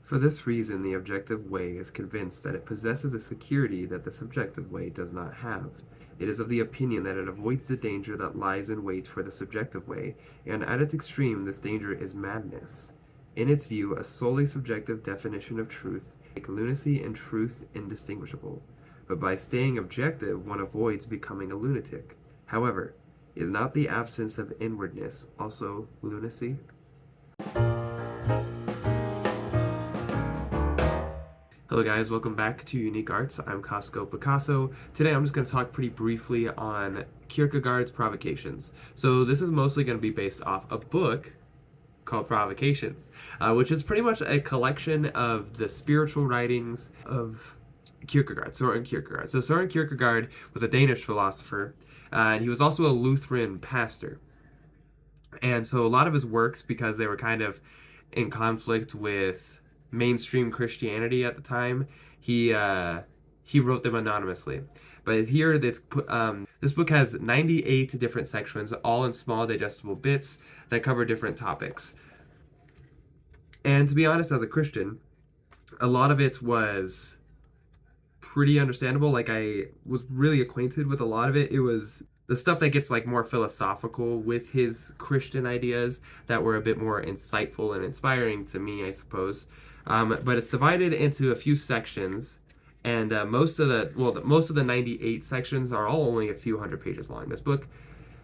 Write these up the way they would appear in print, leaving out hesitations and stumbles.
For this reason, the objective way is convinced that it possesses a security that the subjective way does not have. It is of the opinion that it avoids the danger that lies in wait for the subjective way, and at its extreme, this danger is madness. In its view, a solely subjective definition of truth makes lunacy and truth indistinguishable. But by staying objective, one avoids becoming a lunatic. However, is not the absence of inwardness also lunacy? Hello guys, welcome back to Unique Arts. I'm Costco Picasso. Today I'm just going to talk pretty briefly on Kierkegaard's Provocations. So this is mostly going to be based off a book called Provocations, which is pretty much a collection of the spiritual writings of Kierkegaard, Søren Kierkegaard. So Søren Kierkegaard was a Danish philosopher, and he was also a Lutheran pastor. And so a lot of his works, because they were kind of in conflict with mainstream Christianity at the time, he wrote them anonymously. But here, this book has 98 different sections, all in small digestible bits that cover different topics. And to be honest, as a Christian, a lot of it was pretty understandable. Like, I was really acquainted with a lot of it. It was the stuff that gets like more philosophical with his Christian ideas that were a bit more insightful and inspiring to me, I suppose. But it's divided into a few sections, and most of the 98 sections are all only a few hundred pages long. This book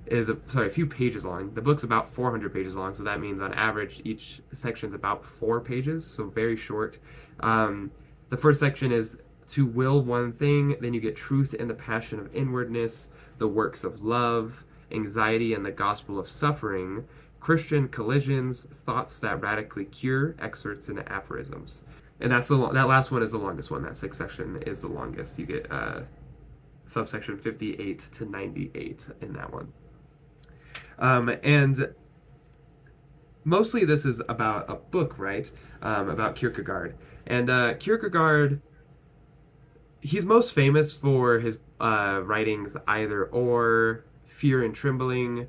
is a few pages long. The book's about 400 pages long, so that means on average each section's about 4 pages, so very short. The first section is to will one thing, then you get truth and the passion of inwardness, the works of love, anxiety and the gospel of suffering, Christian collisions, thoughts that radically cure, excerpts and aphorisms. And that last one is the longest one. That sixth section is the longest. You get subsection 58 to 98 in that one. And mostly this is about a book, right? About Kierkegaard. And Kierkegaard, he's most famous for his writings Either Or, Fear and Trembling,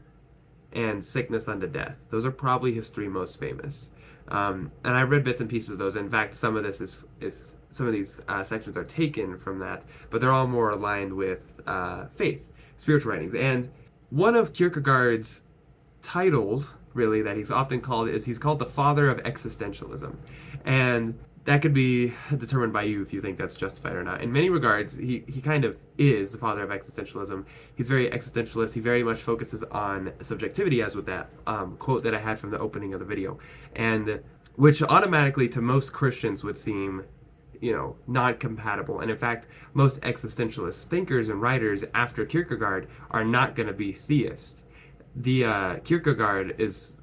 and Sickness Unto Death. Those are probably his 3 most famous. And I've read bits and pieces of those. In fact, some of these sections are taken from that, but they're all more aligned with faith, spiritual writings. And one of Kierkegaard's titles, really, that he's often called is he's called the father of existentialism. And that could be determined by you if you think that's justified or not. In many regards, he kind of is the father of existentialism. He's very existentialist. He very much focuses on subjectivity, as with that quote that I had from the opening of the video, and which automatically to most Christians would seem, non-compatible. And in fact, most existentialist thinkers and writers after Kierkegaard are not going to be theists. The Kierkegaard is...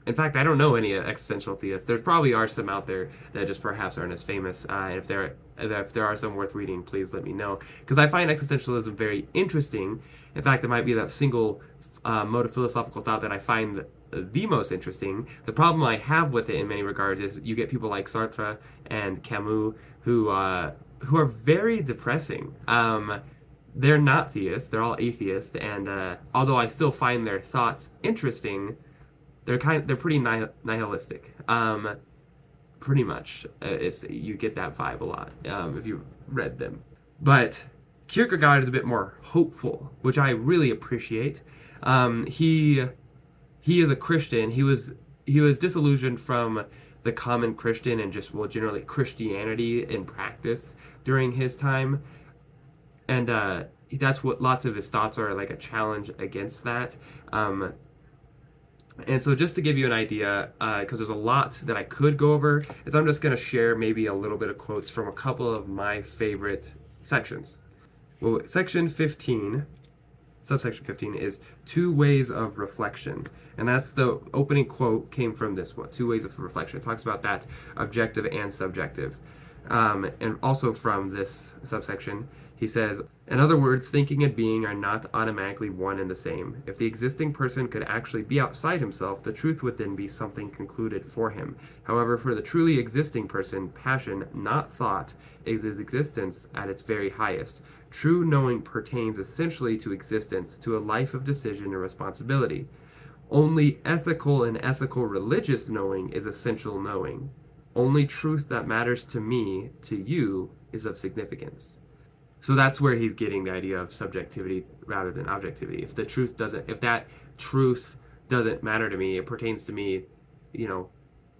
In fact, I don't know any existential theists. There probably are some out there that just perhaps aren't as famous. And if there are some worth reading, please let me know. Because I find existentialism very interesting. In fact, it might be the single mode of philosophical thought that I find the most interesting. The problem I have with it in many regards is you get people like Sartre and Camus who are very depressing. They're not theists. They're all atheists. And although I still find their thoughts interesting, they're pretty nihilistic. Pretty much, you get that vibe a lot if you read them. But Kierkegaard is a bit more hopeful, which I really appreciate. He is a Christian. He was disillusioned from the common Christian and just generally Christianity in practice during his time, and that's what lots of his thoughts are, like a challenge against that. And so just to give you an idea, because there's a lot that I could go over, is I'm just going to share maybe a little bit of quotes from a couple of my favorite sections. Well, subsection 15 is 2 ways of reflection. And that's the opening quote came from this one, 2 ways of reflection. It talks about that, objective and subjective. And also from this subsection, he says, in other words, thinking and being are not automatically one and the same. If the existing person could actually be outside himself, the truth would then be something concluded for him. However, for the truly existing person, passion, not thought, is his existence at its very highest. True knowing pertains essentially to existence, to a life of decision and responsibility. Only ethical and ethical religious knowing is essential knowing. Only truth that matters to me, to you, is of significance. So that's where he's getting the idea of subjectivity rather than objectivity. If that truth doesn't matter to me, it pertains to me, you know,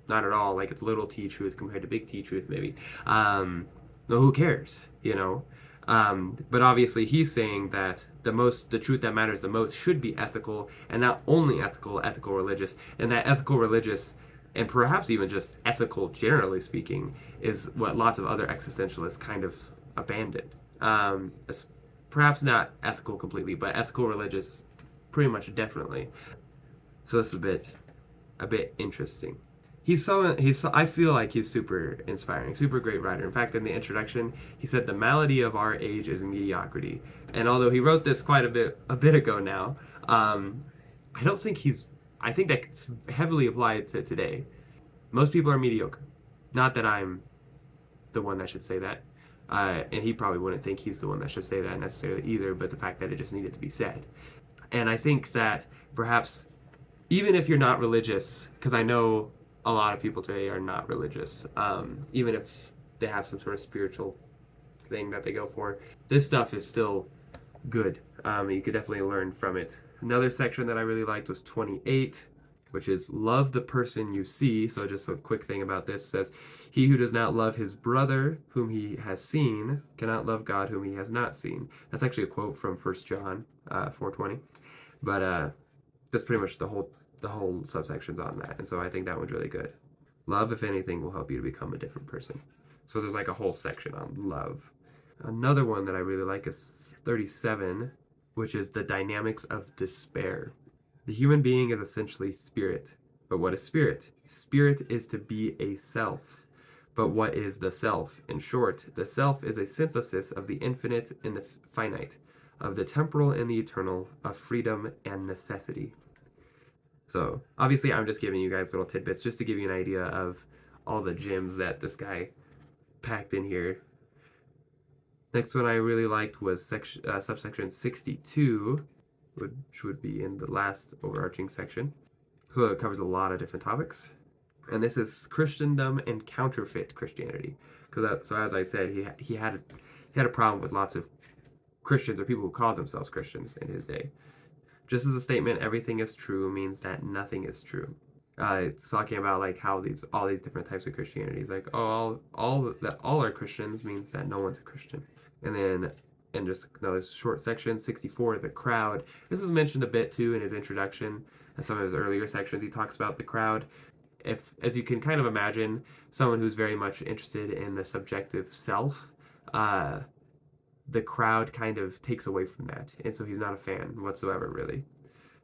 not at all. Like it's little t truth compared to big T truth, maybe. No, who cares, you know? But obviously, he's saying that the truth that matters the most should be ethical, and not only ethical religious, and that ethical religious, and perhaps even just ethical, generally speaking, is what lots of other existentialists kind of abandoned. It's perhaps not ethical completely, but ethical religious, pretty much definitely. So it's a bit interesting. I feel like he's super inspiring, super great writer. In fact, in the introduction, he said the malady of our age is mediocrity. And although he wrote this quite a bit ago now, I don't think I think that's heavily applied to today. Most people are mediocre. Not that I'm the one that should say that. And he probably wouldn't think he's the one that should say that necessarily either, but the fact that it just needed to be said. And I think that perhaps even if you're not religious, because I know a lot of people today are not religious, even if they have some sort of spiritual thing that they go for, this stuff is still good. You could definitely learn from it. Another section that I really liked was 28, which is love the person you see. So just a quick thing about this says, he who does not love his brother whom he has seen cannot love God whom he has not seen. That's actually a quote from 1 John 4:20. But that's pretty much the whole subsection's on that. And so I think that one's really good. Love, if anything, will help you to become a different person. So there's like a whole section on love. Another one that I really like is 37, which is the dynamics of despair. The human being is essentially spirit. But what is spirit? Spirit is to be a self. But what is the self? In short, the self is a synthesis of the infinite and the finite, of the temporal and the eternal, of freedom and necessity. So obviously I'm just giving you guys little tidbits just to give you an idea of all the gems that this guy packed in here. Next one I really liked was subsection 62, which would be in the last overarching section. So it covers a lot of different topics. And this is Christendom and counterfeit Christianity. So as I said, he had a problem with lots of Christians or people who called themselves Christians in his day. Just as a statement, everything is true means that nothing is true. It's talking about like how all these different types of Christianity is like, oh, all are Christians means that no one's a Christian. And then in just another short section, 64, the crowd. This is mentioned a bit too in his introduction and some of his earlier sections. He talks about the crowd. As you can kind of imagine, someone who's very much interested in the subjective self, the crowd kind of takes away from that. And so he's not a fan whatsoever, really.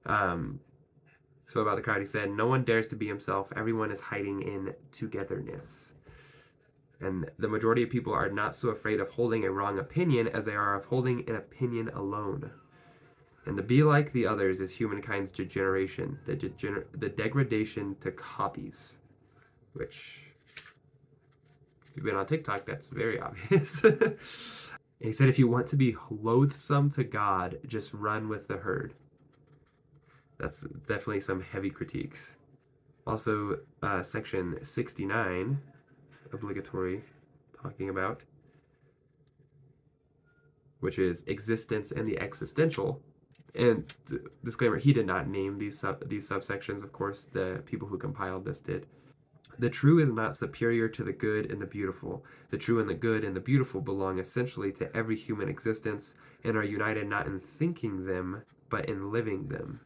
So about the crowd, he said, no one dares to be himself. Everyone is hiding in togetherness. And the majority of people are not so afraid of holding a wrong opinion as they are of holding an opinion alone. And to be like the others is humankind's degeneration, the degradation to copies, which, if you've been on TikTok, that's very obvious. And he said, if you want to be loathsome to God, just run with the herd. That's definitely some heavy critiques. Also, section 69, obligatory, talking about, which is existence and the existential. And disclaimer, he did not name these subsections, of course, the people who compiled this did. The true is not superior to the good and the beautiful. The true and the good and the beautiful belong essentially to every human existence and are united not in thinking them, but in living them.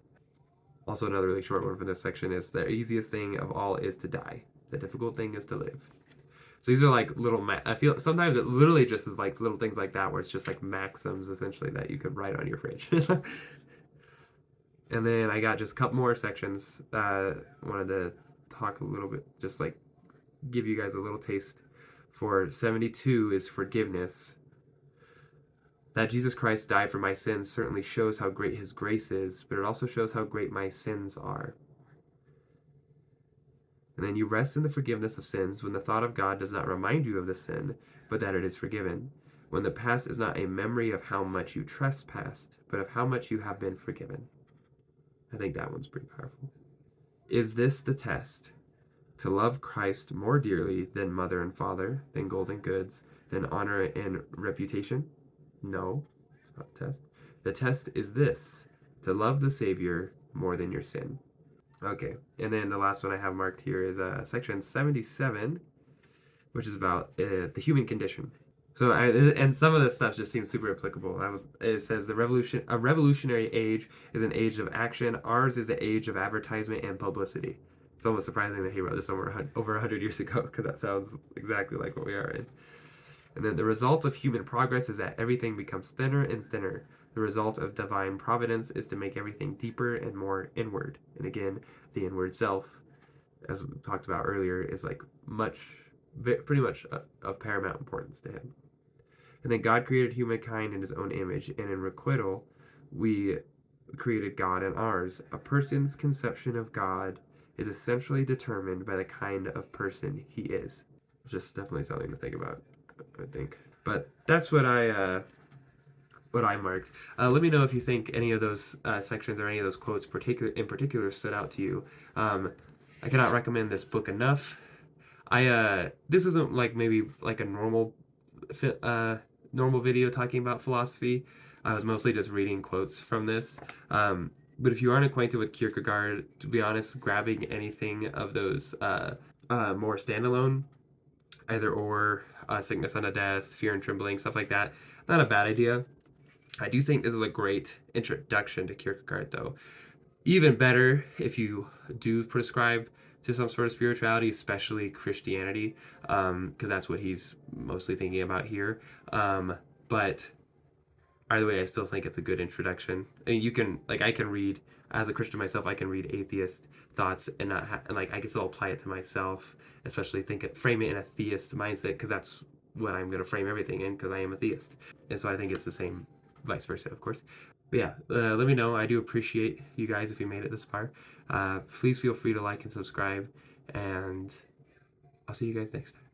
Also, another really short one for this section is the easiest thing of all is to die. The difficult thing is to live. So these are like little, I feel sometimes it literally just is like little things like that where it's just like maxims essentially that you could write on your fridge. And then I got just a couple more sections. Wanted to talk a little bit, just like give you guys a little taste. For 72 is forgiveness. That Jesus Christ died for my sins certainly shows how great his grace is, but it also shows how great my sins are. And then you rest in the forgiveness of sins when the thought of God does not remind you of the sin, but that it is forgiven. When the past is not a memory of how much you trespassed, but of how much you have been forgiven. I think that one's pretty powerful. Is this the test? To love Christ more dearly than mother and father, than gold and goods, than honor and reputation? No, it's not the test. The test is this: to love the Savior more than your sin. Okay, and then the last one I have marked here is section 77, which is about the human condition. So, and some of this stuff just seems super applicable. It says a revolutionary age is an age of action. Ours is an age of advertisement and publicity. It's almost surprising that he wrote this over 100 years ago, because that sounds exactly like what we are in. And then the result of human progress is that everything becomes thinner and thinner. The result of divine providence is to make everything deeper and more inward. And again, the inward self, as we talked about earlier, is like pretty much of paramount importance to him. And then God created humankind in his own image, and in requital, we created God in ours. A person's conception of God is essentially determined by the kind of person he is. It's just definitely something to think about, I think. But that's what I marked. Let me know if you think any of those sections or any of those quotes in particular stood out to you. I cannot recommend this book enough. This isn't like maybe like a normal video talking about philosophy. I was mostly just reading quotes from this. But if you aren't acquainted with Kierkegaard, to be honest, grabbing anything of those more standalone, either or, Sickness Unto Death, Fear and Trembling, stuff like that, not a bad idea. I do think this is a great introduction to Kierkegaard, though. Even better if you do prescribe to some sort of spirituality, especially Christianity, because that's what he's mostly thinking about here. But either way, I still think it's a good introduction. I mean, you can, like, I can read, as a Christian myself, I can read atheist thoughts and like I can still apply it to myself, especially frame it in a theist mindset, because that's what I'm going to frame everything in, because I am a theist. And so I think it's the same vice versa, of course. But yeah, let me know. I do appreciate you guys if you made it this far. Please feel free to like and subscribe, and I'll see you guys next time.